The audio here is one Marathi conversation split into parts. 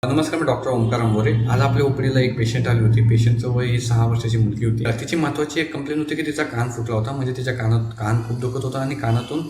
नमस्कार, मी डॉक्टर ओमकार अंबोरे. आज आपल्या ओपीडीला एक पेशंट आली होती. पेशंटचं वय ही 6 वर्षाची मुलगी होती. तिची महत्त्वाची एक कंप्लेंट होती की तिचा कान फुटला होता. म्हणजे तिच्या कान खूप दुखत होता आणि कानातून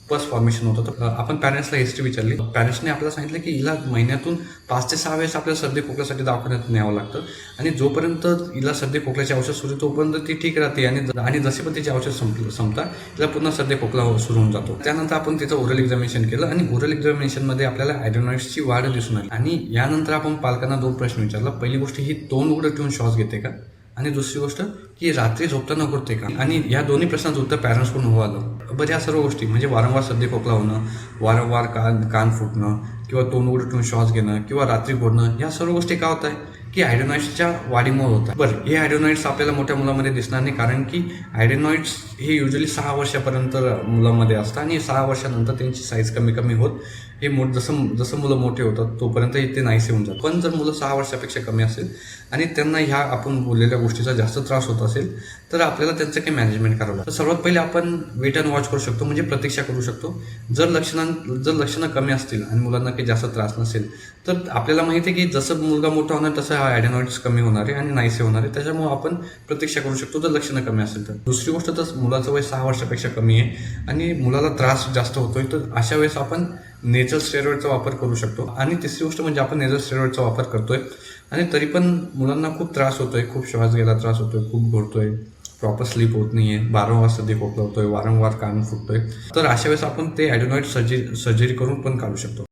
पस फॉर्मेशन होत होतं. आपण पॅरेंट्सला हिस्ट्री विचारली. पॅरेंट्सने आपल्याला सांगितलं की हिला महिन्यातून 5 ते 6 वेळेस आपल्याला सर्दी खोकल्यासाठी दवाखान्यात न्यावं लागतं आणि जोपर्यंत हिला सर्दी खोकल्याचे औषध सुरू तोपर्यंत ती ठीक राहते आणि जसे पण तिचे औषध संपता तिला पुन्हा सर्दी खोकला सुरू होऊन जातो. त्यानंतर आपण तिचं ओरल एक्झामिनेशन केलं आणि ओरल एक्झामिनेशनमध्ये आपल्याला ॲडेनॉइड्सची वाढ दिसून आली. आणि यानंतर आपण पालकांना 2 प्रश्न विचारला. पहिली गोष्ट, ही तोंड उघडं ठेवून श्वास घेते का? आणि दुसरी गोष्ट की रात्री झोपताना करते का? आणि या दोन्ही प्रश्नांचं उत्तर पॅरेंट्सकडून हो आलं. बरं, या सर्व गोष्टी म्हणजे वारंवार सर्दी खोकला होणं, वारंवार कान फुटणं किंवा तोंड उघडं ठेवून श्वास घेणं किंवा रात्री घोरणं, या सर्व गोष्टी का होत आहे की ॲडेनॉइड्सच्या वाढीमुळे होतात. बरं, हे ॲडेनॉइड्स आपल्याला मोठ्या मुलामध्ये दिसणार नाही, कारण की ॲडेनॉइड्स हे युजली 6 वर्षापर्यंत मुलांमध्ये असतात आणि 6 वर्षानंतर त्यांची साईज कमी कमी होत हे जसं मुलं मोठे होतात तोपर्यंत ते नाहीसे होऊन जातात. पण जर मुलं 6 वर्षापेक्षा कमी असेल आणि त्यांना ह्या आपण बोललेल्या गोष्टीचा जास्त त्रास होत असेल तर आपल्याला त्यांचं काही मॅनेजमेंट करावं लागतं. सर्वात पहिले आपण वेट अँड वॉच करू शकतो, म्हणजे प्रतीक्षा करू शकतो. जर लक्षणं कमी असतील आणि मुलांना काही जास्त त्रास नसेल तर आपल्याला माहिती आहे की जसं मुलगा मोठा होणार तसं हा ॲडेनॉइड्स कमी होणार आहे आणि नाहीसे होणार आहे. त्याच्यामुळे आपण प्रतीक्षा करू शकतो जर लक्षणं कमी असेल तर. दुसरी गोष्ट, तर मुलाचं वय 6 वर्षापेक्षा कमी आहे आणि मुलाला त्रास जास्त होतोय तर अशा वेळेस आपण नेझल स्टेरॉइडचा वापर करू शकतो. आणि तिसरी गोष्ट म्हणजे आपण नेझल स्टेरॉइडचा वापर करतोय आणि तरी पण मुलांना खूप त्रास होतोय, खूप श्वास घ्यायला त्रास होतोय, खूप घोरतोय, प्रॉपर स्लीप होत नाहीये, वारंवार सर्दी खोकला होतोय, वारंवार कान फुटतोय, तर अशा वेळेस आपण ते ॲडेनॉइड सर्जरी करून पण काढू शकतो.